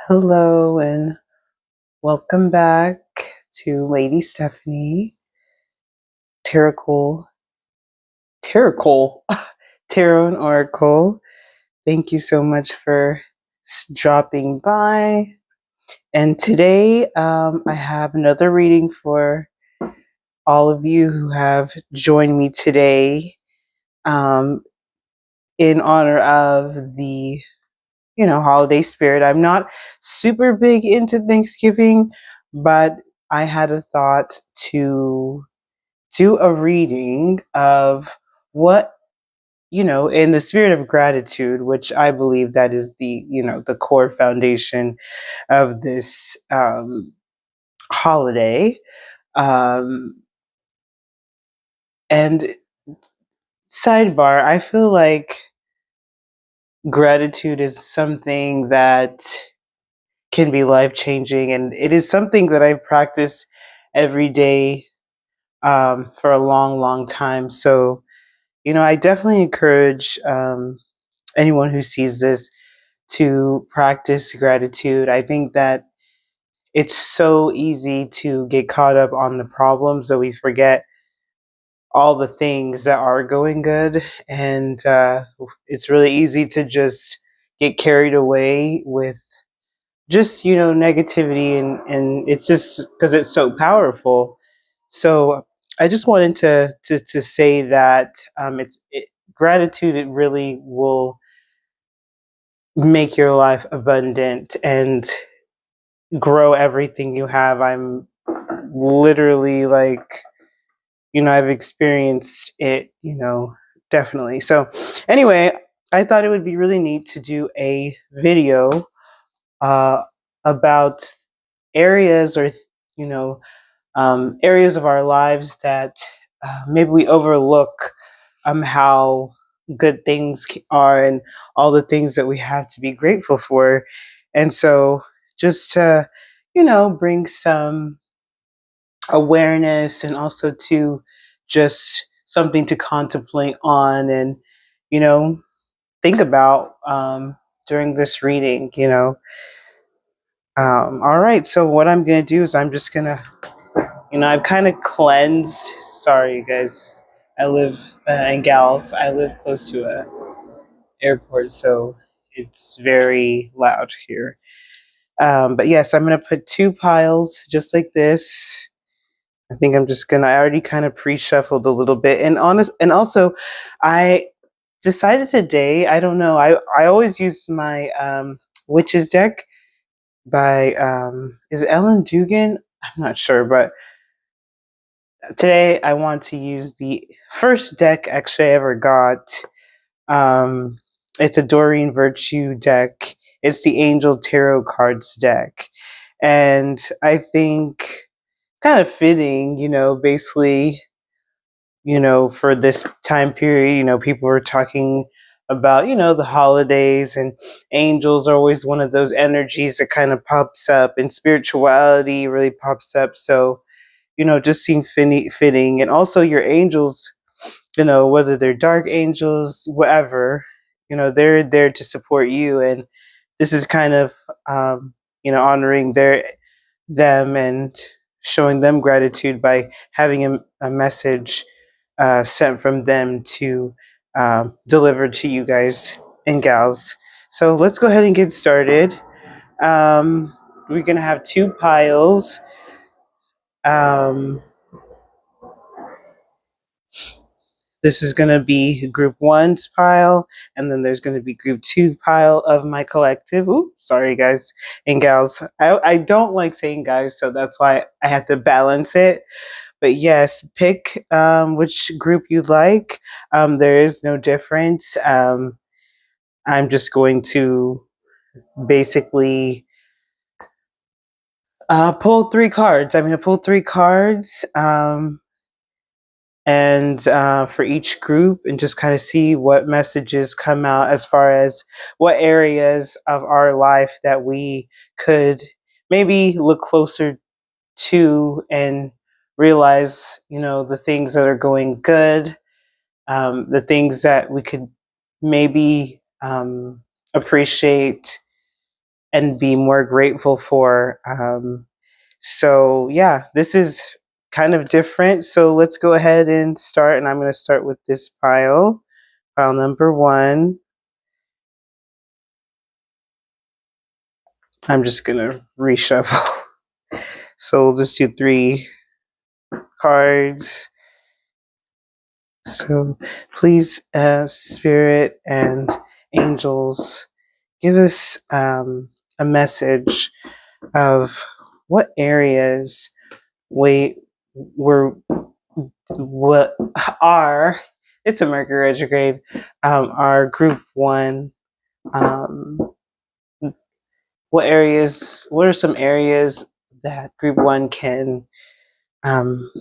Hello and welcome back to Lady Stefany, Tarot, Tarot, Tarot and Oracle. Thank you so much for dropping by. And today I have another reading for all of you who have joined me today um, in honor of the holiday spirit. I'm not super big into Thanksgiving, but I had a thought to do a reading of what, in the spirit of gratitude, which I believe that is the core foundation of this holiday. Um, and sidebar, I feel like gratitude is something that can be life changing, and it is something that I've practiced every day for a long, long time. So, I definitely encourage anyone who sees this to practice gratitude. I think that it's so easy to get caught up on the problems that we forget all the things that are going good. And it's really easy to just get carried away with just negativity, and it's just because it's so powerful. So I just wanted to say that gratitude, it really will make your life abundant and grow everything you have. I'm literally like, I've experienced it, definitely. So anyway, I thought it would be really neat to do a video uh, about areas, or you know areas of our lives that maybe we overlook, how good things are, and all the things that we have to be grateful for. And so just to bring some awareness, and also to just something to contemplate on, and you know think about during this reading. All right, so what I'm going to do is I'm just going to, I've kind of cleansed. Sorry, you guys. I live in Gals. I live close to a airport, so it's very loud here. But yes, I'm going to put two piles just like this. I think I'm just gonna. I already kind of pre-shuffled a little bit, and also, I decided today. I don't know. I always use my Witches deck by is it Ellen Dugan? I'm not sure, but today I want to use the first deck actually I ever got. Um, it's a Doreen Virtue deck. It's the Angel Tarot Cards deck, and I think kind of fitting. Basically, for this time period, people were talking about, the holidays, and angels are always one of those energies that kind of pops up, and spirituality really pops up. So, just seemed fitting. And also your angels, whether they're dark angels, whatever, they're there to support you. And this is kind of, honoring them and showing them gratitude by having a message sent from them to deliver to you guys and gals. So let's go ahead and get started. We're going to have two piles. Um, this is going to be group one's pile, and then there's going to be group two pile of my collective. Ooh, sorry, guys and gals. I don't like saying guys, so that's why I have to balance it. But yes, pick which group you'd like. There is no difference. I'm just going to basically pull three cards. I'm going to pull three cards, and for each group, and just kind of see what messages come out as far as what areas of our life that we could maybe look closer to, and realize, the things that are going good, the things that we could maybe appreciate, and be more grateful for. So, yeah, this is kind of different. So, let's go ahead and start. And I'm going to start with this pile number one. I'm just going to reshuffle. So, we'll just do 3 cards. So, please, Spirit and angels, give us a message of what areas we were what are it's a Mercury retrograde, our group one, um, what are some areas that group one can um,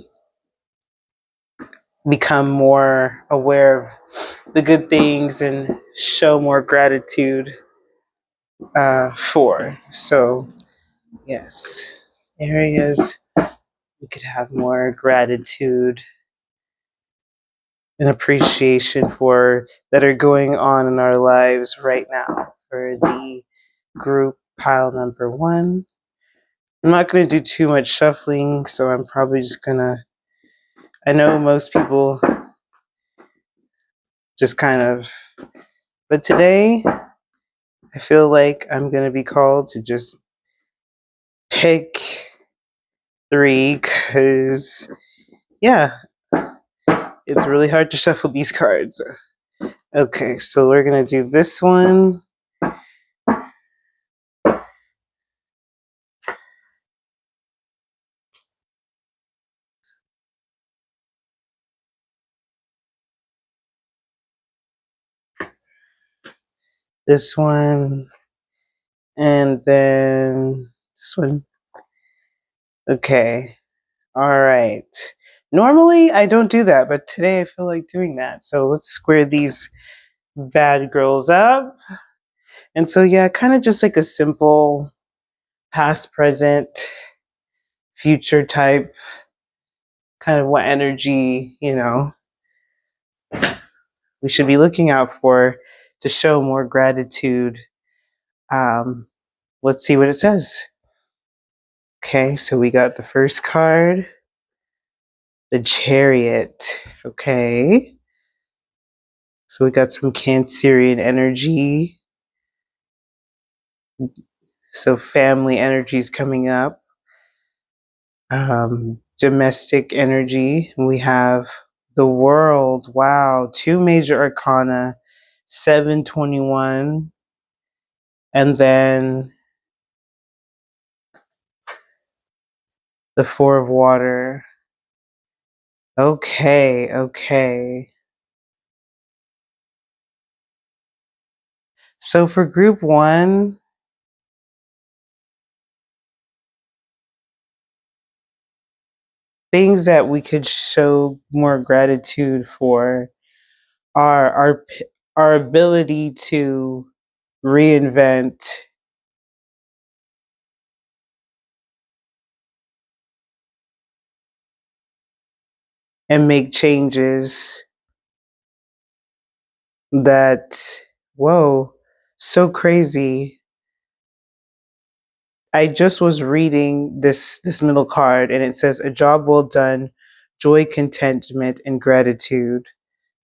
become more aware of the good things and show more gratitude for. So yes, areas we could have more gratitude and appreciation for that are going on in our lives right now for the group pile number one. I'm not going to do too much shuffling, so I'm probably just going to. I know most people just kind of. But today, I feel like I'm going to be called to just pick 3 because, yeah, it's really hard to shuffle these cards. Okay, so we're going to do this one. This one. And then this one. Okay. All right. Normally I don't do that, but today I feel like doing that. So let's square these bad girls up. And so, yeah, kind of just like a simple past, present, future type, kind of what energy, we should be looking out for to show more gratitude. Um, let's see what it says. Okay, so we got the first card, the Chariot. Okay. So we got some Cancerian energy. So family energy is coming up. Domestic energy. We have the World. Wow, 2 major arcana, 721, and then the Four of Water. Okay, okay. So for group one, things that we could show more gratitude for are our ability to reinvent and make changes that, whoa, so crazy. I just was reading this middle card and it says a job well done, joy, contentment, and gratitude,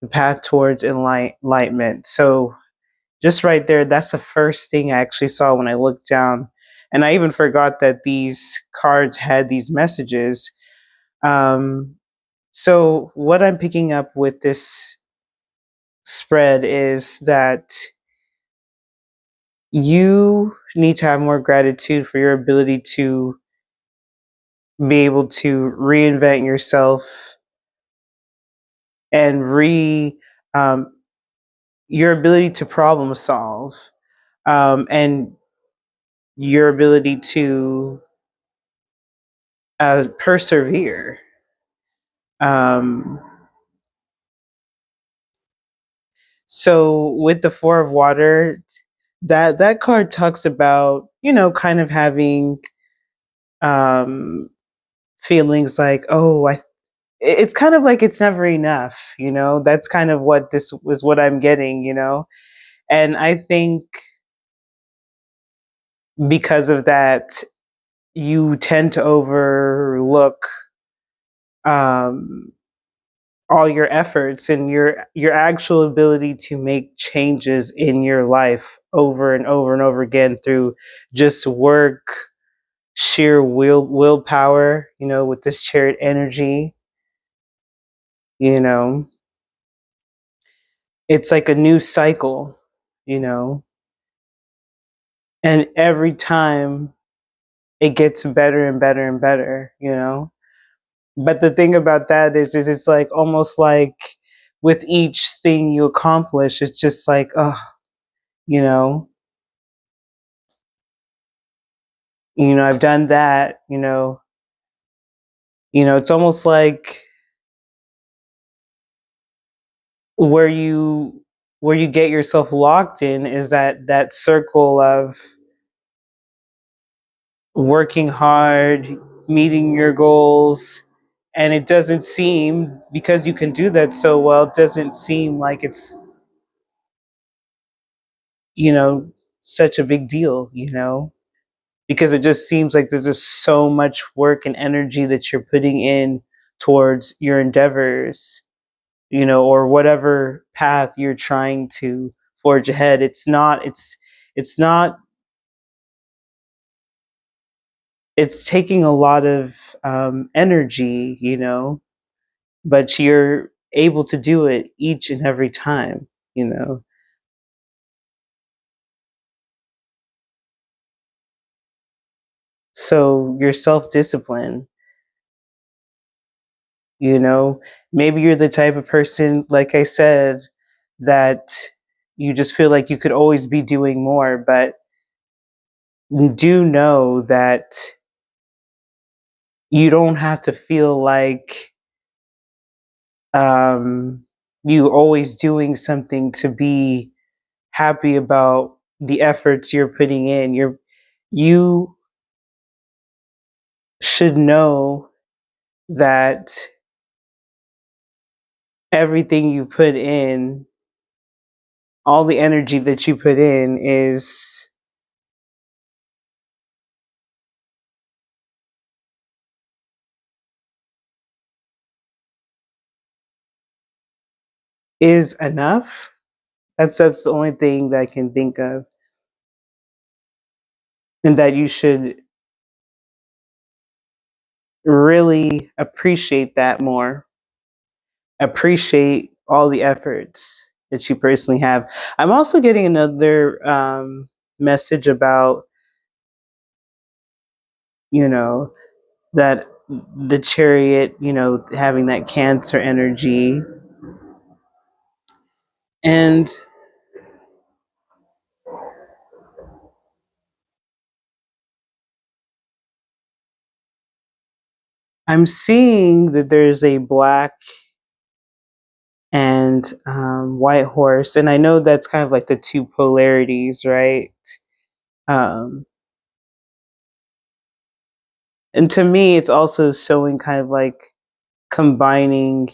the path towards enlightenment. So just right there, that's the first thing I actually saw when I looked down. And I even forgot that these cards had these messages. Um, so what I'm picking up with this spread is that you need to have more gratitude for your ability to be able to reinvent yourself and um, your ability to problem solve, and your ability to persevere. Um, so with the Four of Water, that card talks about, kind of having um, feelings like, oh, it's kind of like it's never enough. That's kind of what this was, what I'm getting. And I think because of that, you tend to overlook um, all your efforts and your actual ability to make changes in your life over and over and over again through just work, sheer willpower, with this chariot energy, you know. It's like a new cycle, you know. And every time it gets better and better and better. But the thing about that is it's like almost like with each thing you accomplish, it's just like, oh, you know, I've done that. It's almost like where you get yourself locked in is that circle of working hard, meeting your goals, and it doesn't seem, because you can do that so well, it doesn't seem like it's, you know, such a big deal, because it just seems like there's just so much work and energy that you're putting in towards your endeavors, or whatever path you're trying to forge ahead. It's not it's taking a lot of energy, but you're able to do it each and every time. So your self-discipline, you know, maybe you're the type of person, like I said, that you just feel like you could always be doing more, but do know that you don't have to feel like um, you always doing something to be happy about the efforts you're putting in. You should know that everything you put in, all the energy that you put in is enough. That's the only thing that I can think of, and that you should really appreciate that more. Appreciate all the efforts that you personally have. I'm also getting another message about, you know, that the chariot, having that Cancer energy. And I'm seeing that there's a black and white horse. And I know that's kind of like the two polarities, right? Um, and to me, it's also showing kind of like combining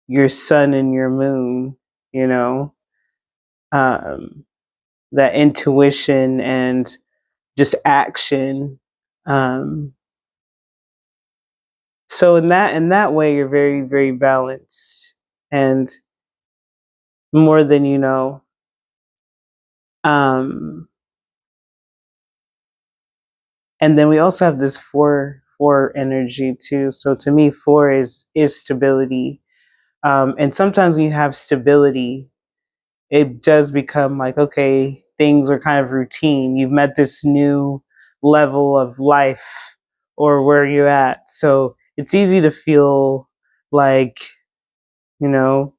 your sun and your moon, you know, um, that intuition and just action. Um, so in that way, you're very very balanced, and more than you know. Um, and then we also have this four energy too. So to me, four is stability. And sometimes when you have stability, it does become like, okay, things are kind of routine. You've met this new level of life or where you're at. So it's easy to feel like, you know,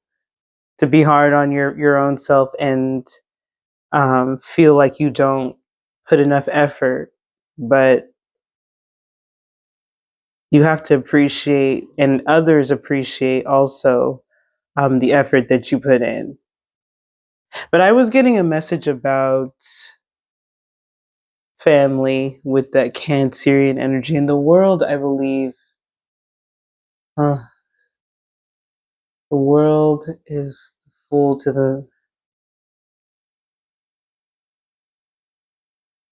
to be hard on your own self and feel like you don't put enough effort. But you have to appreciate, and others appreciate also, the effort that you put in. But I was getting a message about family with that Cancerian energy in the world. I believe uh, the world is full to the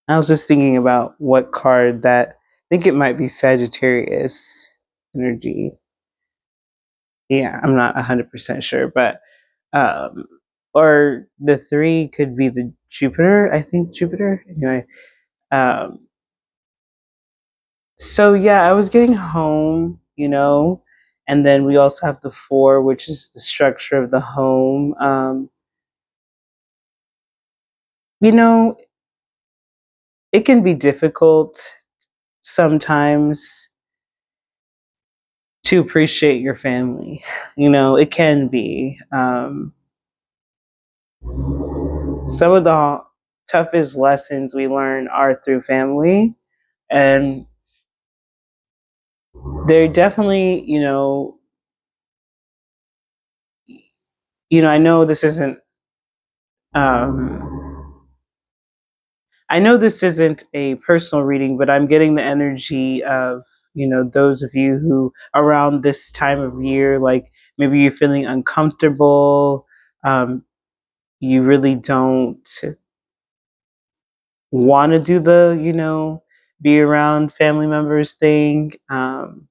I was just thinking about what card that I think it might be Sagittarius energy. Yeah, I'm not 100% sure, but um or the three could be the Jupiter, I think Jupiter. Anyway, um so yeah, I was getting home, and then we also have the four, which is the structure of the home. You know, it can be difficult sometimes to appreciate your family. It can be. Some of the toughest lessons we learn are through family, and they're definitely, I know this isn't. Um, I know this isn't a personal reading, but I'm getting the energy of, those of you who around this time of year, like maybe you're feeling uncomfortable, you really don't want to do the, be around family members thing. And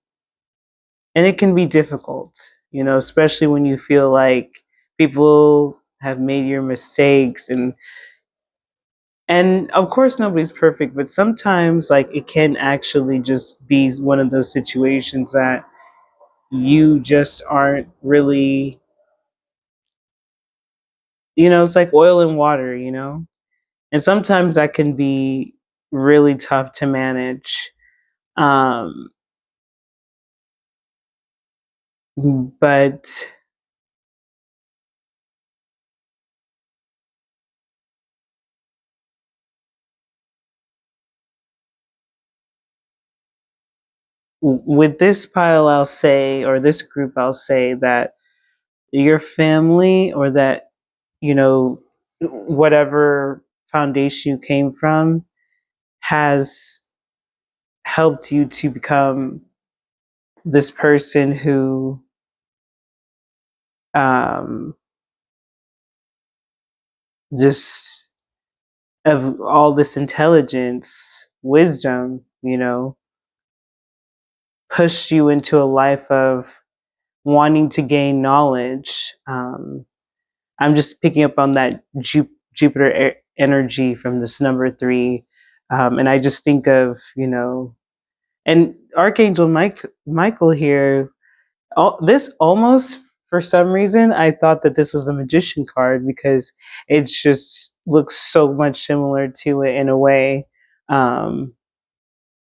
it can be difficult, especially when you feel like people have made your mistakes, and of course nobody's perfect, but sometimes like it can actually just be one of those situations that you just aren't really, it's like oil and water, and sometimes that can be really tough to manage. um but with this pile, I'll say, or this group, I'll say that your family, or that, whatever foundation you came from, has helped you to become this person who, um, just of all this intelligence, wisdom, pushed you into a life of wanting to gain knowledge. I'm just picking up on that Jupiter energy from this number three. And I just think of, and Archangel Michael here. This almost, for some reason, I thought that this was the Magician card because it just looks so much similar to it in a way. Um,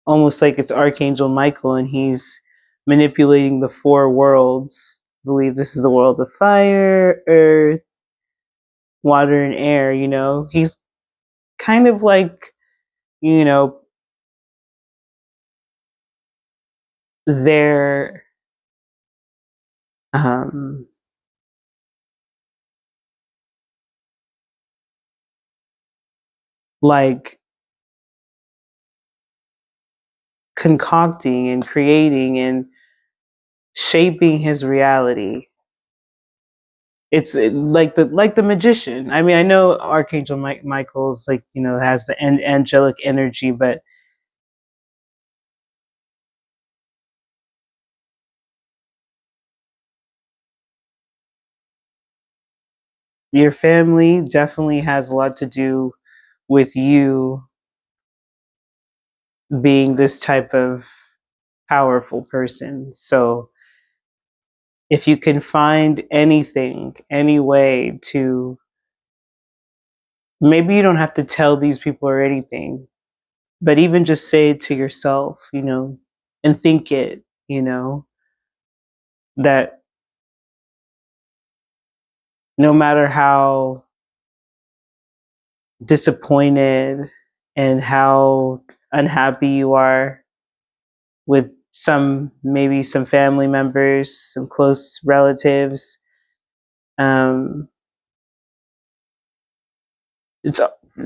Almost like it's Archangel Michael and he's manipulating the four worlds. I believe this is the world of fire, earth, water, and air. He's kind of like, you know, they're um, like concocting and creating and shaping his reality. It's like the magician. I mean, I know Archangel Michael's like, has the angelic energy, but your family definitely has a lot to do with you being this type of powerful person. So if you can find anything, any way to, maybe you don't have to tell these people or anything, but even just say it to yourself, and think it, that no matter how disappointed and how unhappy you are with maybe some family members, some close relatives, um, it's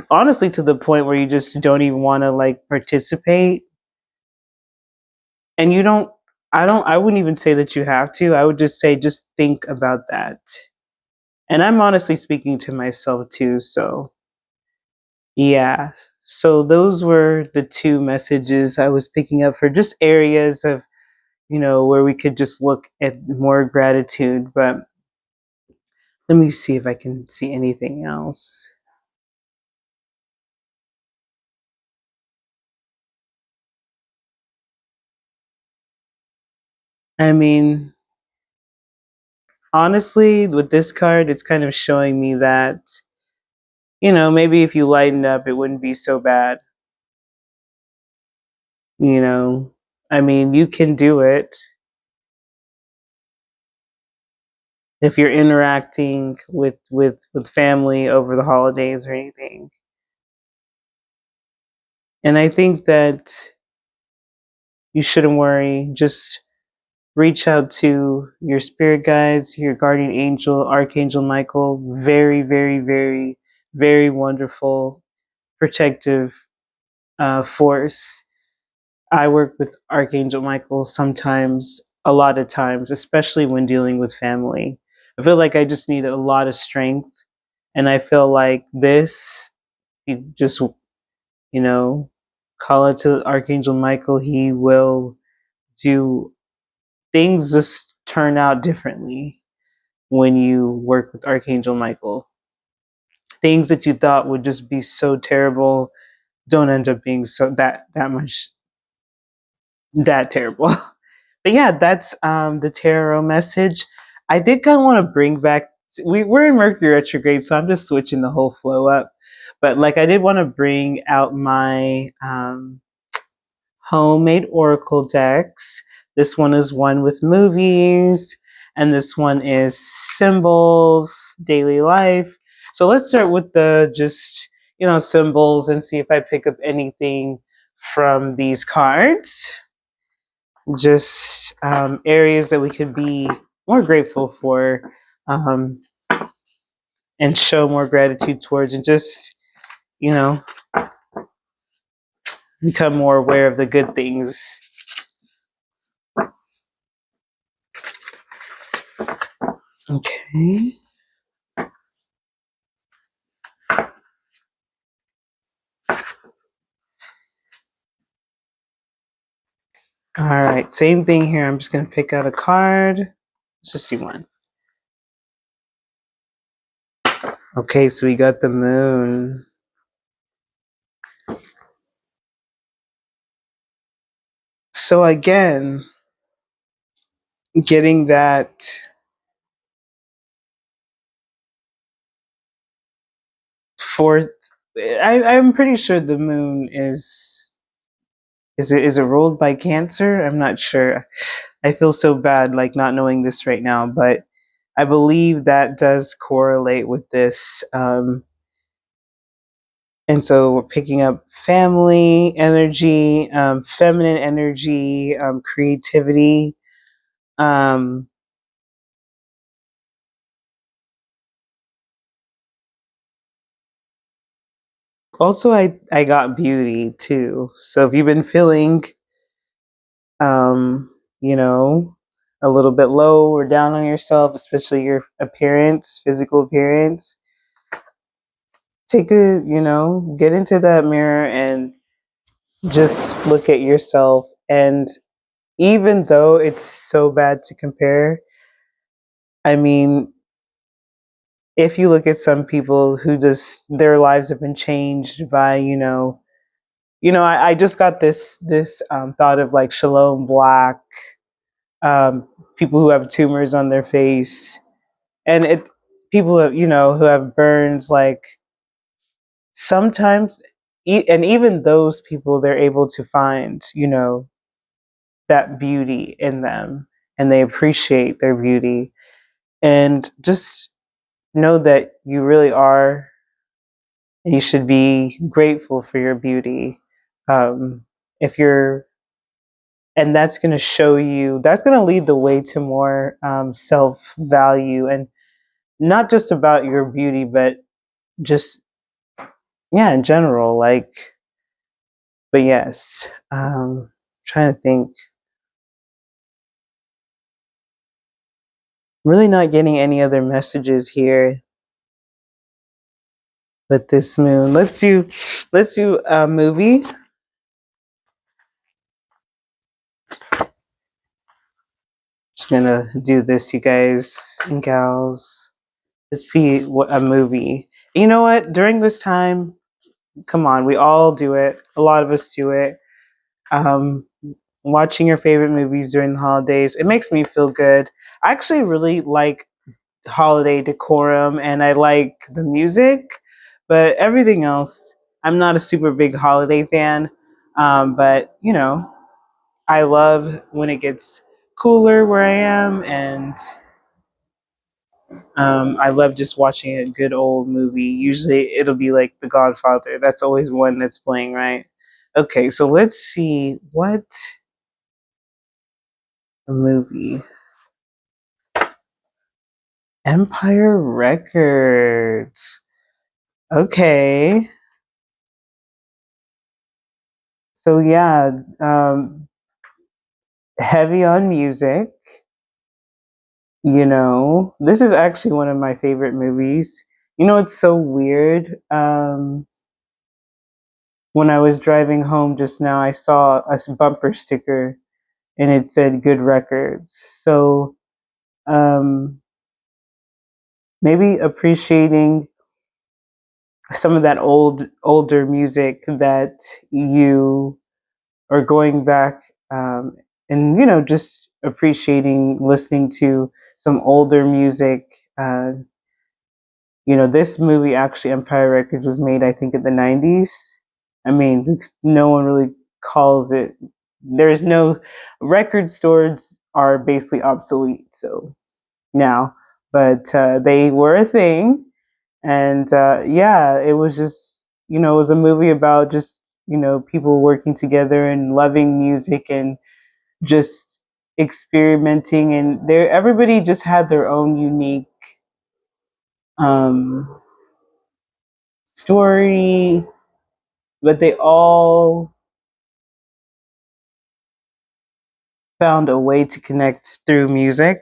honestly to the point where you just don't even want to like participate, and you don't. I wouldn't even say that you have to. I would just say just think about that. And I'm honestly speaking to myself too. So yeah. So those were the two messages I was picking up for just areas of, where we could just look at more gratitude. But let me see if I can see anything else. I mean, honestly, with this card, it's kind of showing me that, maybe if you lightened up, it wouldn't be so bad. You know, I mean, you can do it if you're interacting with family over the holidays or anything. And I think that you shouldn't worry. Just reach out to your spirit guides, your guardian angel, Archangel Michael. Very, very, very, very wonderful, protective force. I work with Archangel Michael sometimes, a lot of times, especially when dealing with family. I feel like I just need a lot of strength. And I feel like this, you just, call it to Archangel Michael. He will do things just turn out differently when you work with Archangel Michael. Things that you thought would just be so terrible don't end up being so that much that terrible. But yeah, that's the tarot message. I did kind of want to bring back. We're in Mercury retrograde, so I'm just switching the whole flow up. But like, I did want to bring out my homemade oracle decks. This one is one with movies, and this one is symbols, daily life. So let's start with the just, symbols and see if I pick up anything from these cards. Just areas that we could be more grateful for, um, and show more gratitude towards, and just, you know, become more aware of the good things. Okay. All right, same thing here. I'm just going to pick out a card. Let's just do one. Okay, so we got the moon. So again, getting that fourth. I'm pretty sure the moon is it ruled by Cancer? I'm not sure. I feel so bad like not knowing this right now, but I believe that does correlate with this. And so we're picking up family energy, feminine energy, creativity. Um, Also, I got beauty too. So if you've been feeling, um, you know, a little bit low or down on yourself, especially your appearance, physical appearance, get into that mirror and just look at yourself. And even though it's so bad to compare, I mean, if you look at some people who just their lives have been changed by, I just got this thought of like Shalom Black, people who have tumors on their face, and it people who have burns. Like sometimes, and even those people, they're able to find that beauty in them, and they appreciate their beauty, and just know that you really are. And you should be grateful for your beauty. If you're and that's going to show you that's going to lead the way to more self value, and not just about your beauty but just yeah in general, like. But yes, trying to think, really not getting any other messages here. But this moon. Let's do a movie. Just gonna do this, you guys and gals. Let's see what a movie. You know what? During this time, come on, we all do it. A lot of us do it. Um, Watching your favorite movies during the holidays, it makes me feel good. I actually really like holiday decorum and I like the music, but everything else, I'm not a super big holiday fan. But I love when it gets cooler where I am, and I love just watching a good old movie. Usually it'll be like The Godfather. That's always one that's playing, right? Okay, so let's see what a movie. Empire Records. Okay. So yeah, heavy on music. This is actually one of my favorite movies. It's so weird. When I was driving home just now, I saw a bumper sticker and it said "Good Records." So um, maybe appreciating some of that older music that you are going back, and just appreciating listening to some older music. This movie actually, Empire Records, was made I think in the '90s. I mean, no one really calls it. There's no record stores are basically obsolete. So now, but they were a thing, and yeah, it was just it was a movie about just people working together and loving music and just experimenting, and there everybody just had their own unique um, story, but they all found a way to connect through music.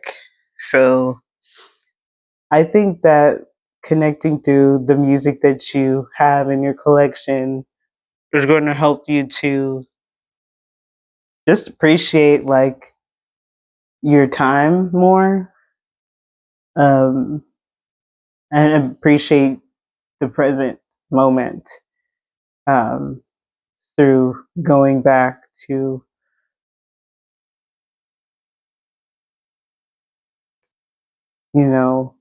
So I think that connecting through the music that you have in your collection is going to help you to just appreciate like your time more, um, and appreciate the present moment, um, through going back to you know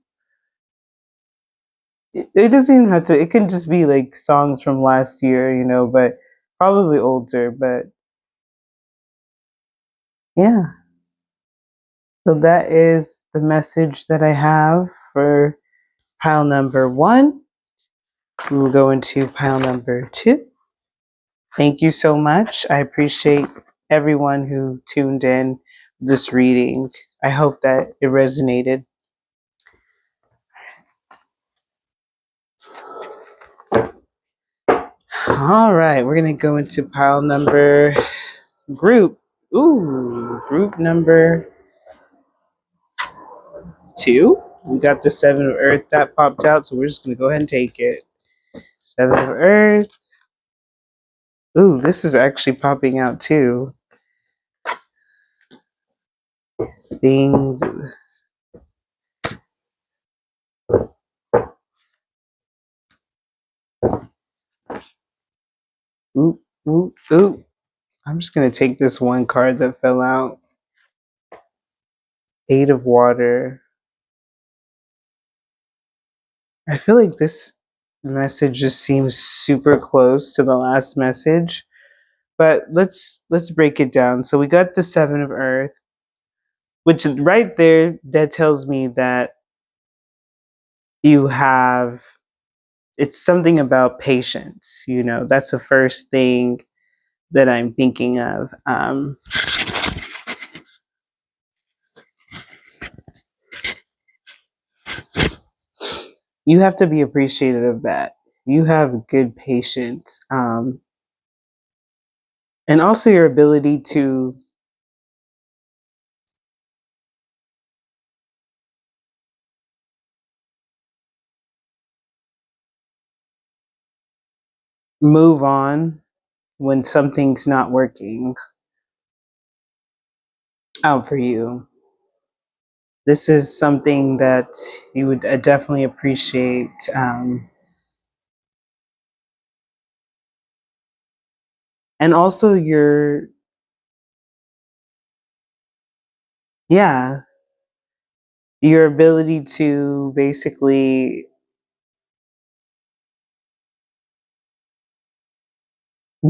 it doesn't even have to. It can just be like songs from last year, but probably older. But yeah, so that is the message that I have for pile number one. We will go into pile number two. Thank you so much. I appreciate everyone who tuned in this reading. I hope that it resonated. All right, we're gonna go into pile number group. Group number two. We got the seven of earth that popped out, so we're just gonna go ahead and take it. Seven of earth. This is actually popping out too. Things. Oop, oop, oop. I'm just gonna take this one card that fell out. Eight of water. I feel like this message just seems super close to the last message, but let's break it down. So we got the seven of earth, which right there that tells me that you have it's something about patience. That's the first thing that I'm thinking of. You have to be appreciative of that. You have good patience, and also your ability to move on when something's not working out for you. This is something that you would definitely appreciate. And also yeah, your ability to basically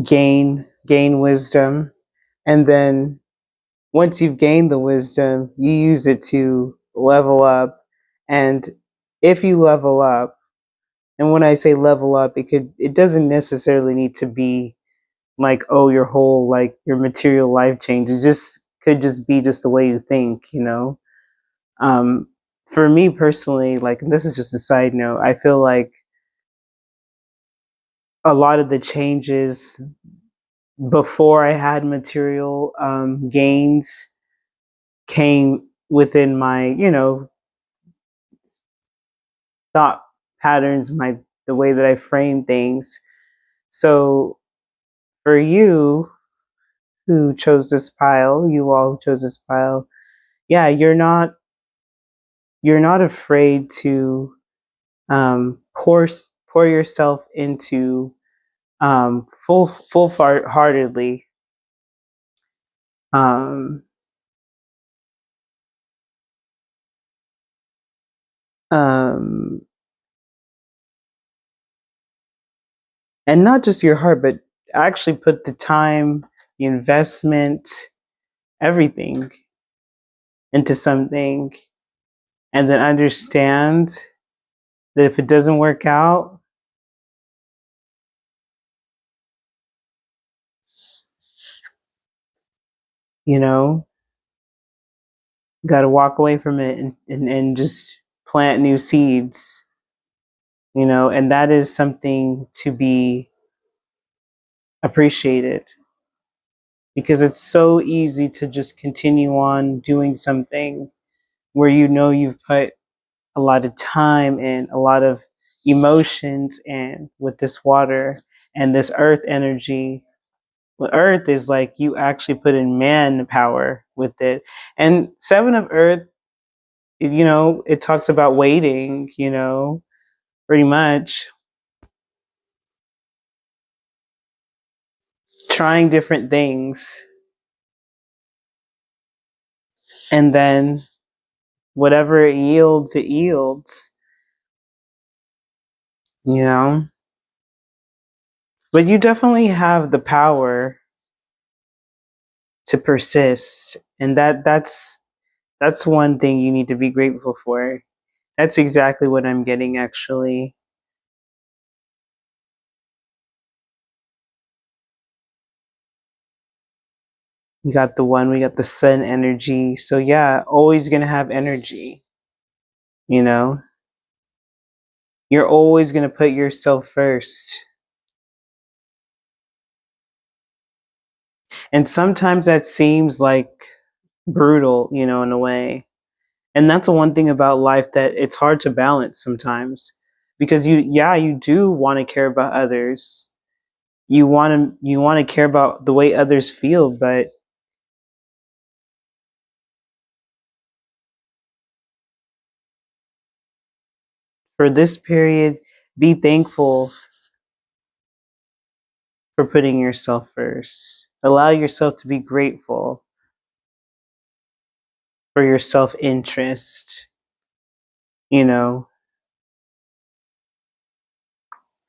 gain wisdom, and then once you've gained the wisdom, you use it to level up. And if you level up, and when I say level up, it doesn't necessarily need to be like, oh, your whole, like, your material life change. It just could just be just the way you think, you know. um for me personally, like, and this is just a side note, I feel like a lot of the changes before I had material gains came within my, thought patterns, my the way that I frame things. So for you who chose this pile, you all who chose this pile, yeah, you're not afraid to pour yourself into full heartedly, um, um, and not just your heart, but actually put the time, the investment, everything into something, and then understand that if it doesn't work out, you know, got to walk away from it, and just plant new seeds, and that is something to be appreciated, because it's so easy to just continue on doing something where you've put a lot of time and a lot of emotions and with this water and this earth energy. Well, earth is like you actually put in manpower with it. And seven of earth, it talks about waiting, pretty much trying different things, and then whatever it yields, you know. But you definitely have the power to persist, and that's one thing you need to be grateful for. That's exactly what I'm getting, actually. We got the sun energy. So yeah, always gonna have energy, you know? You're always gonna put yourself first. And sometimes that seems like brutal, in a way. And that's the one thing about life, that it's hard to balance sometimes. Because you do want to care about others. You want to care about the way others feel, but for this period, be thankful for putting yourself first. Allow yourself to be grateful for your self interest, you know,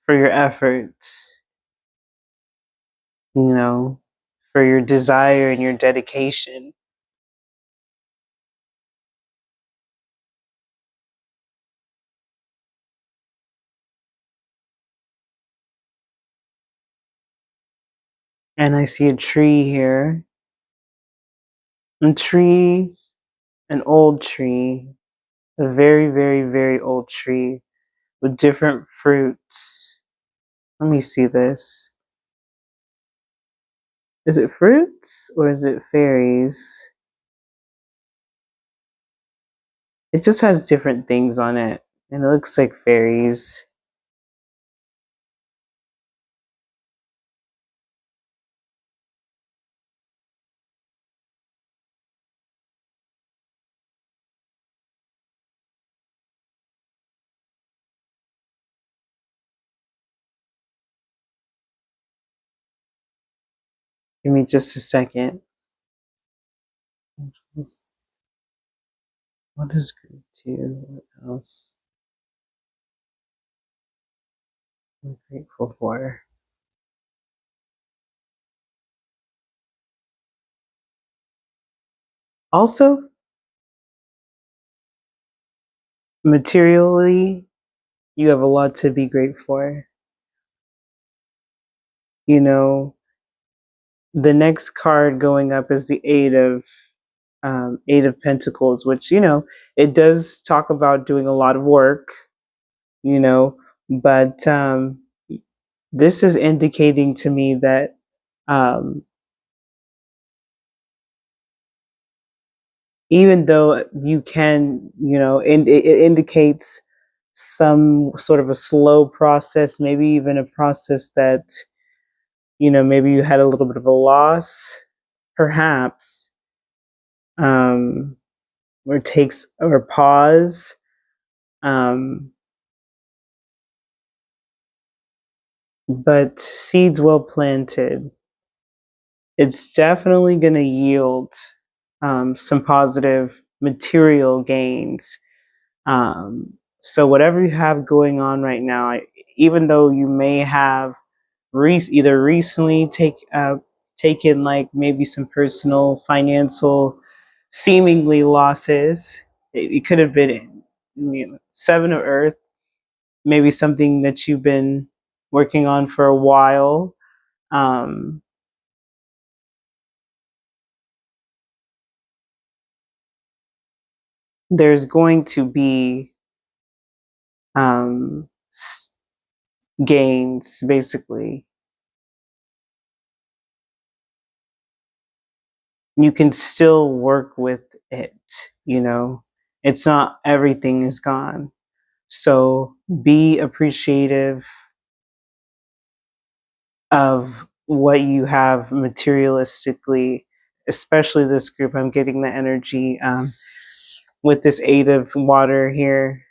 for your efforts, you know, for your desire and your dedication. And I see a tree here. A tree, an old tree, a very, very, very old tree with different fruits. Let me see this. Is it fruits or is it fairies? It just has different things on it, and it looks like fairies. Give me just a second. What is group two? What else? I'm grateful for. Also, materially, you have a lot to be grateful for. You know, the next card going up is the Eight of Pentacles, which it does talk about doing a lot of work. But this is indicating to me that um, even though you can, and it indicates some sort of a slow process, maybe even a process that, maybe you had a little bit of a loss, perhaps, or takes or pause. But seeds well planted, it's definitely going to yield some positive material gains. So whatever you have going on right now, even though you may have either recently taken like maybe some personal financial seemingly losses, it could have been Seven of Earth, maybe something that you've been working on for a while. Um, there's going to be um, gains, basically. You can still work with it, it's not everything is gone. So be appreciative of what you have materialistically, especially this group. I'm getting the energy with this Eight of Water here.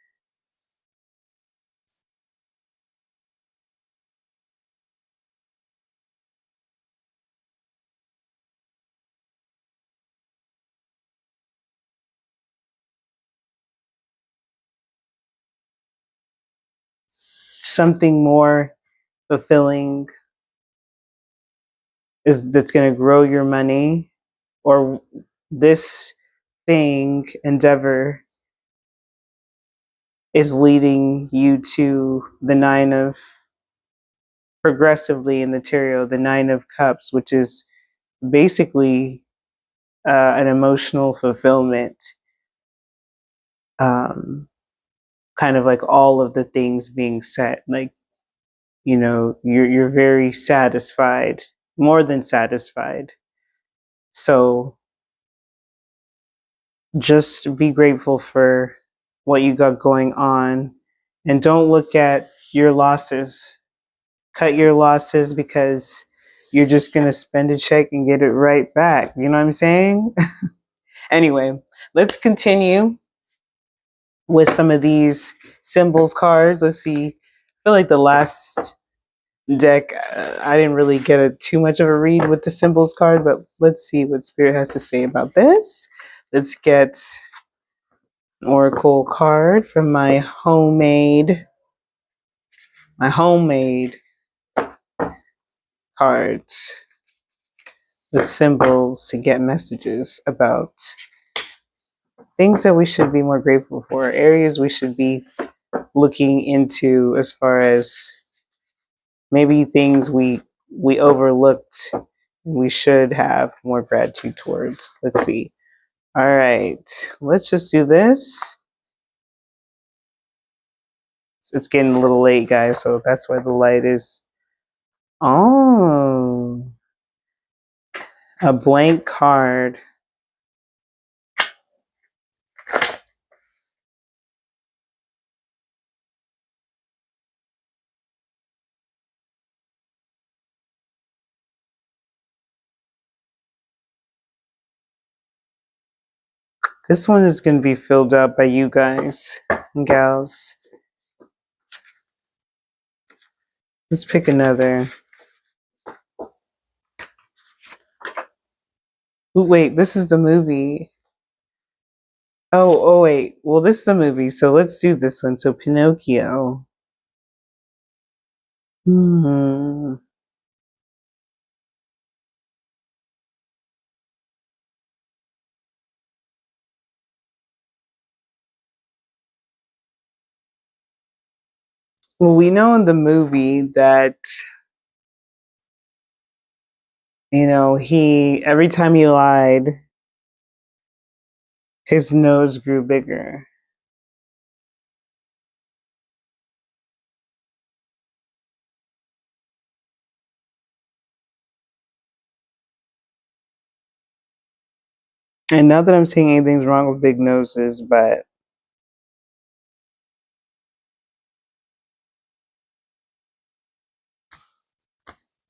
Something more fulfilling that's going to grow your money, or this endeavor is leading you to the Nine of, progressively in the tarot, the Nine of Cups, which is basically an emotional fulfillment, kind of like all of the things being set. Like, you're very satisfied, more than satisfied. So just be grateful for what you got going on, and don't look at your losses. Cut your losses, because you're just going to spend a check and get it right back. You know what I'm saying? Anyway, let's continue with some of these symbols cards. Let's see. I feel like the last deck, I didn't really get too much of a read with the symbols card, but let's see what Spirit has to say about this. Let's get an oracle card from my homemade cards with symbols to get messages about things that we should be more grateful for, areas we should be looking into, as far as maybe things we overlooked, we should have more gratitude towards. Let's see. All right, let's just do this. It's getting a little late, guys, so that's why the light is. Oh, a blank card. This one is going to be filled up by you guys and gals. Let's pick another. Ooh, wait, this is the movie. Oh, wait. Well, this is the movie, so let's do this one. So, Pinocchio. Hmm. Well, we know in the movie that, he, every time he lied, his nose grew bigger. And not that I'm saying anything's wrong with big noses, but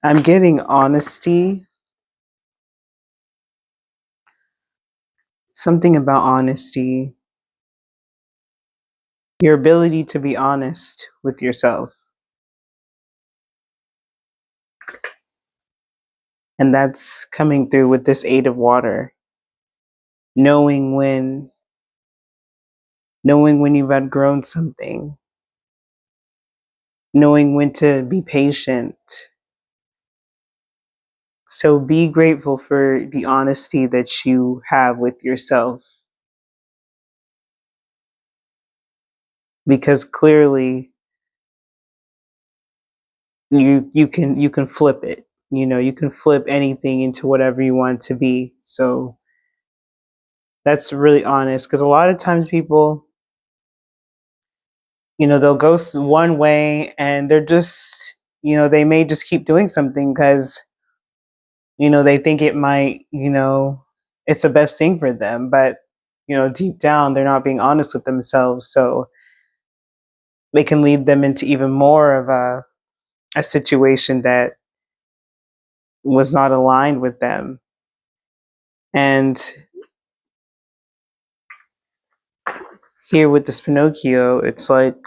I'm getting honesty, something about honesty, your ability to be honest with yourself. And that's coming through with this Eight of Water. Knowing when knowing when you've outgrown something, knowing when to be patient. So be grateful for the honesty that you have with yourself, because clearly you can flip it. You can flip anything into whatever you want it to be. So that's really honest, because a lot of times people, they'll go one way and they're just, they may just keep doing something because, they think it might, it's the best thing for them. But, deep down, they're not being honest with themselves. So they can lead them into even more of a situation that was not aligned with them. And here with this Pinocchio, it's like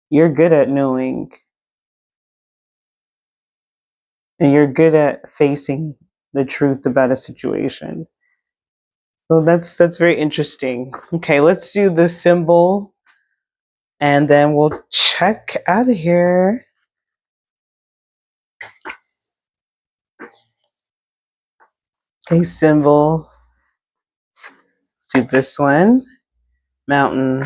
you're good at knowing and you're good at facing the truth about a situation. So that's very interesting. Okay, let's do the symbol and then we'll check out of here. Okay, symbol. Let's do this one. Mountain.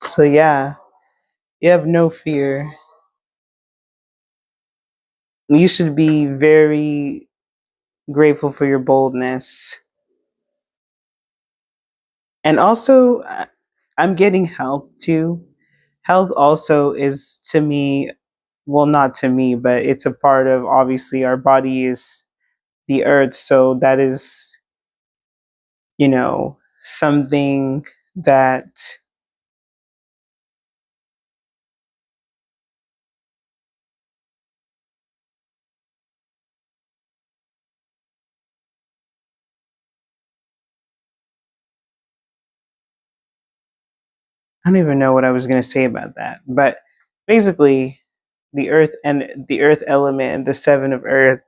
So yeah, you have no fear. You should be very grateful for your boldness. And also, I'm getting health too. Health also is to me, well, not to me, but it's a part of, obviously, our body is the earth. So that is, something that, I don't even know what I was going to say about that. But basically, the earth and the earth element and the seven of earth.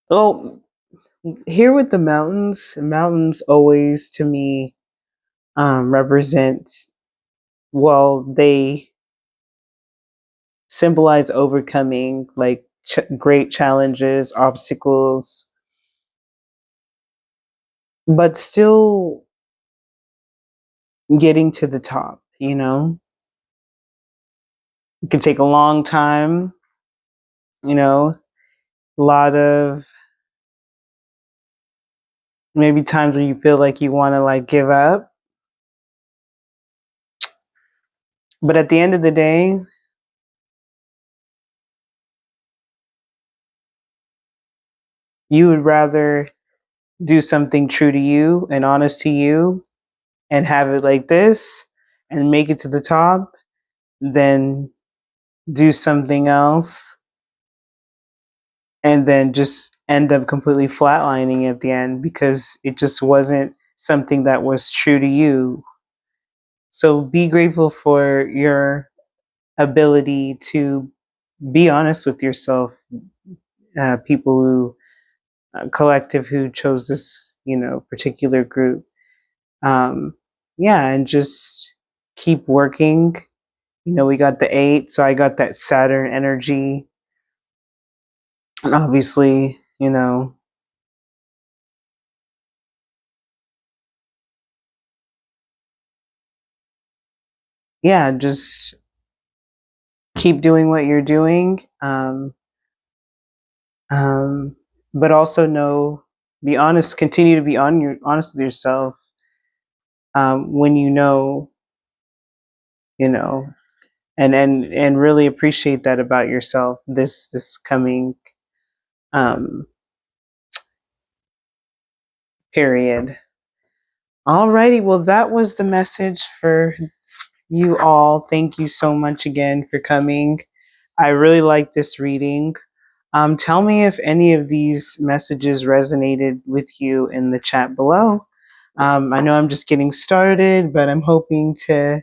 Well, here with the mountains always to me represent, well, they symbolize overcoming like great challenges, obstacles, but still getting to the top. It can take a long time, a lot of maybe times when you feel like you want to like give up. But at the end of the day, you would rather do something true to you and honest to you and have it like this and make it to the top than do something else and then just end up completely flatlining at the end because it just wasn't something that was true to you. So be grateful for your ability to be honest with yourself. People who collective who chose this, particular group. Um, yeah, and just keep working. We got the 8, so I got that Saturn energy, and obviously, yeah, just keep doing what you're doing. Um, but also know, be honest, continue to be honest with yourself. When you know, and really appreciate that about yourself. This coming um, period. Alrighty, well, that was the message for you all. Thank you so much again for coming. I really like this reading. Tell me if any of these messages resonated with you in the chat below. I know I'm just getting started, but I'm hoping to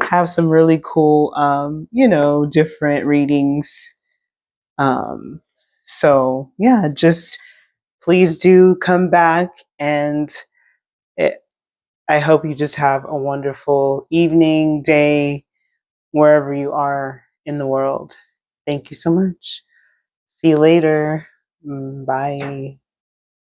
have some really cool, different readings. Um, so, yeah, just please do come back, and it, I hope you just have a wonderful evening, day, wherever you are in the world. Thank you so much. See you later. Bye.